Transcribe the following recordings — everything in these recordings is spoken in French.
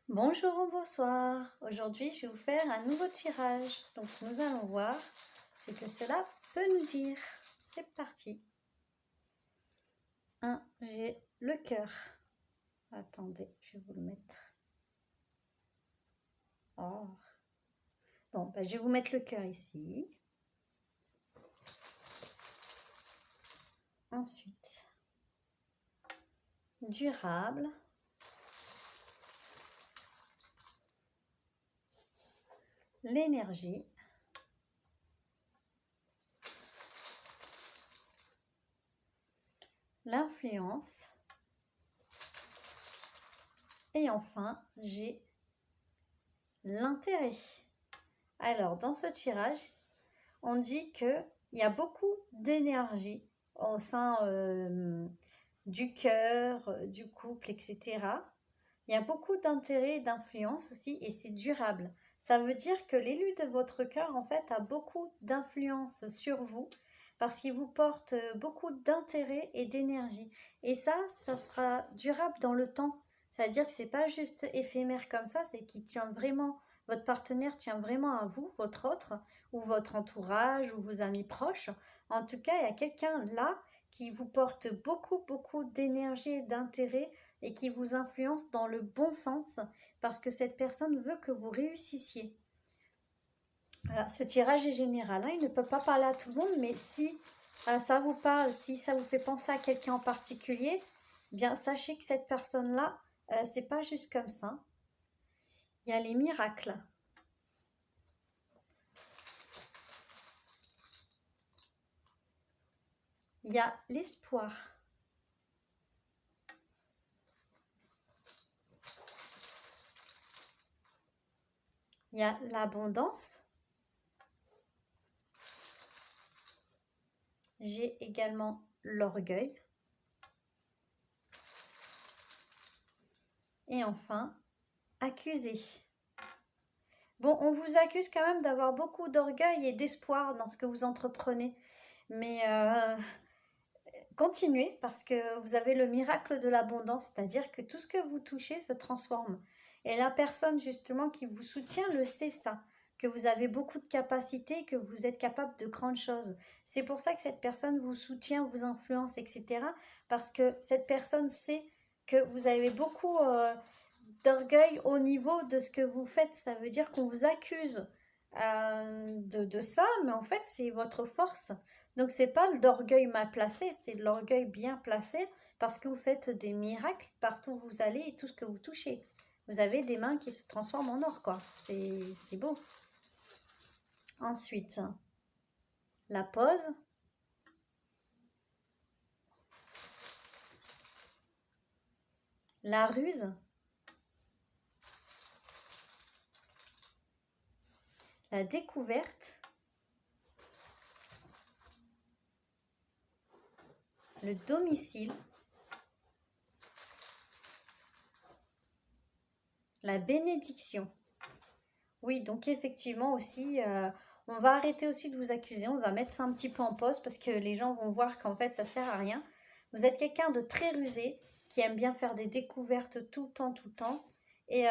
Bonjour ou bonsoir. Aujourd'hui, je vais vous faire un nouveau tirage. Donc, nous allons voir ce que cela peut nous dire. C'est parti. J'ai le cœur. Attendez, je vais vous le mettre. Oh. Bon, je vais vous mettre le cœur ici. Ensuite, durable. L'énergie. L'influence. Et enfin, j'ai l'intérêt. Alors, dans ce tirage, on dit qu'il y a beaucoup d'énergie au sein du cœur, du couple, etc. Il y a beaucoup d'intérêt et d'influence aussi, et c'est durable. Ça veut dire que l'élu de votre cœur, en fait, a beaucoup d'influence sur vous, parce qu'il vous porte beaucoup d'intérêt et d'énergie. Et ça sera durable dans le temps. C'est-à-dire que c'est pas juste éphémère comme ça, c'est qu'il tient vraiment, votre partenaire tient vraiment à vous, votre autre, ou votre entourage, ou vos amis proches. En tout cas, il y a quelqu'un là qui vous porte beaucoup, beaucoup d'énergie et d'intérêt et qui vous influence dans le bon sens parce que cette personne veut que vous réussissiez. Voilà, ce tirage est général, hein, il ne peut pas parler à tout le monde, mais si ça vous parle, si ça vous fait penser à quelqu'un en particulier, bien sachez que cette personne-là, c'est pas juste comme ça. Il y a les miracles. Il y a l'espoir. Il y a l'abondance. J'ai également l'orgueil. Et enfin, accuser. Bon, on vous accuse quand même d'avoir beaucoup d'orgueil et d'espoir dans ce que vous entreprenez. Mais continuez parce que vous avez le miracle de l'abondance, c'est-à-dire que tout ce que vous touchez se transforme. Et la personne justement qui vous soutient le sait ça, que vous avez beaucoup de capacités, que vous êtes capable de grandes choses. C'est pour ça que cette personne vous soutient, vous influence, etc. Parce que cette personne sait que vous avez beaucoup d'orgueil au niveau de ce que vous faites. Ça veut dire qu'on vous accuse de ça, mais en fait, c'est votre force. Donc, c'est pas d'orgueil mal placé, c'est de l'orgueil bien placé parce que vous faites des miracles partout où vous allez et tout ce que vous touchez. Vous avez des mains qui se transforment en or, quoi. C'est beau. Ensuite, la pause. La ruse. La découverte. Le domicile. La bénédiction. Oui, donc effectivement aussi, on va arrêter aussi de vous accuser, on va mettre ça un petit peu en pause parce que les gens vont voir qu'en fait ça sert à rien. Vous êtes quelqu'un de très rusé, qui aime bien faire des découvertes tout le temps, tout le temps. Et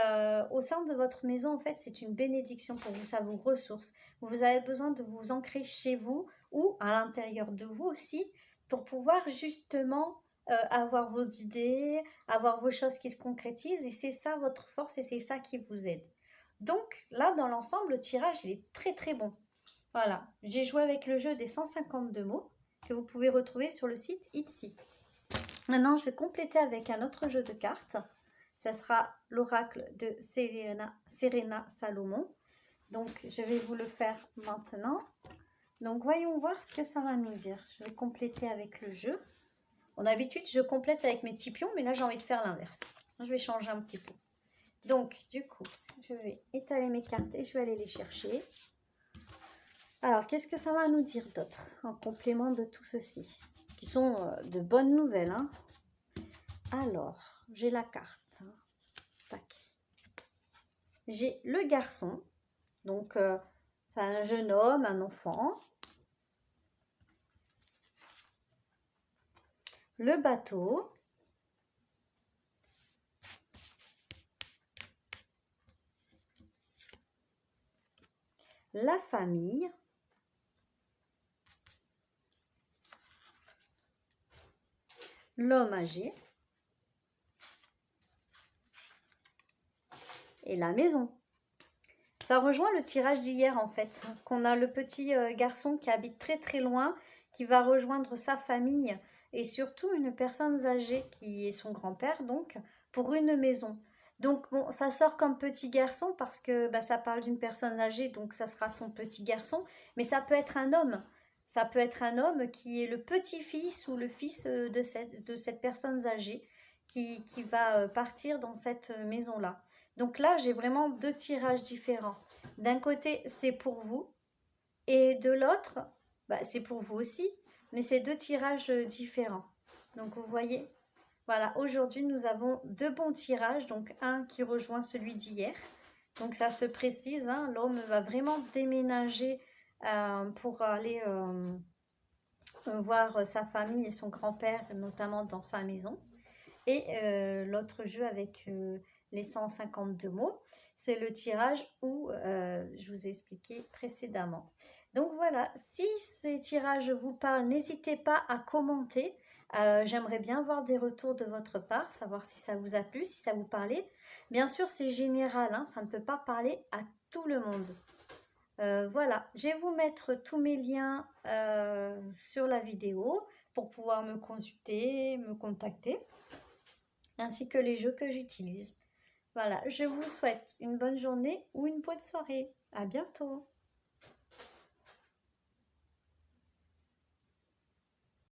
au sein de votre maison, en fait, c'est une bénédiction pour vous, ça vous ressource. Vous avez besoin de vous ancrer chez vous ou à l'intérieur de vous aussi pour pouvoir justement avoir vos idées, avoir vos choses qui se concrétisent. Et c'est ça votre force et c'est ça qui vous aide. Donc là, dans l'ensemble, le tirage, il est très très bon. Voilà, j'ai joué avec le jeu des 152 mots que vous pouvez retrouver sur le site Etsy. Maintenant, je vais compléter avec un autre jeu de cartes. Ça sera l'oracle de Serena Salomon. Donc, je vais vous le faire maintenant. Donc, voyons voir ce que ça va nous dire. Je vais compléter avec le jeu. D'habitude, je complète avec mes petits pions, mais là, j'ai envie de faire l'inverse. Je vais changer un petit peu. Donc, du coup, je vais étaler mes cartes et je vais aller les chercher. Alors, qu'est-ce que ça va nous dire d'autre en complément de tout ceci? Qui sont de bonnes nouvelles, hein. Alors, j'ai la carte. Tac. J'ai le garçon. Donc, c'est un jeune homme, un enfant. Le bateau. la famille, l'homme âgé et la maison. Ça rejoint le tirage d'hier en fait, qu'on a le petit garçon qui habite très très loin, qui va rejoindre sa famille et surtout une personne âgée qui est son grand-père donc pour une maison. Donc bon, ça sort comme petit garçon parce que bah, ça parle d'une personne âgée, donc ça sera son petit garçon, mais ça peut être un homme. Ça peut être un homme qui est le petit-fils ou le fils de cette personne âgée qui va partir dans cette maison-là. Donc là, j'ai vraiment deux tirages différents. D'un côté, c'est pour vous, et de l'autre, bah, c'est pour vous aussi, mais c'est deux tirages différents. Donc vous voyez, voilà, aujourd'hui nous avons deux bons tirages, donc un qui rejoint celui d'hier. Donc ça se précise, hein, l'homme va vraiment déménager pour aller voir sa famille et son grand-père, notamment dans sa maison. Et l'autre jeu avec les 152 mots, c'est le tirage où je vous ai expliqué précédemment. Donc voilà, si ces tirages vous parlent, n'hésitez pas à commenter. J'aimerais bien voir des retours de votre part, savoir si ça vous a plu, si ça vous parlait. Bien sûr, c'est général, hein, ça ne peut pas parler à tout le monde. Voilà, je vais vous mettre tous mes liens sur la vidéo pour pouvoir me consulter, me contacter ainsi que les jeux que j'utilise. Voilà, je vous souhaite une bonne journée ou une bonne soirée. À bientôt.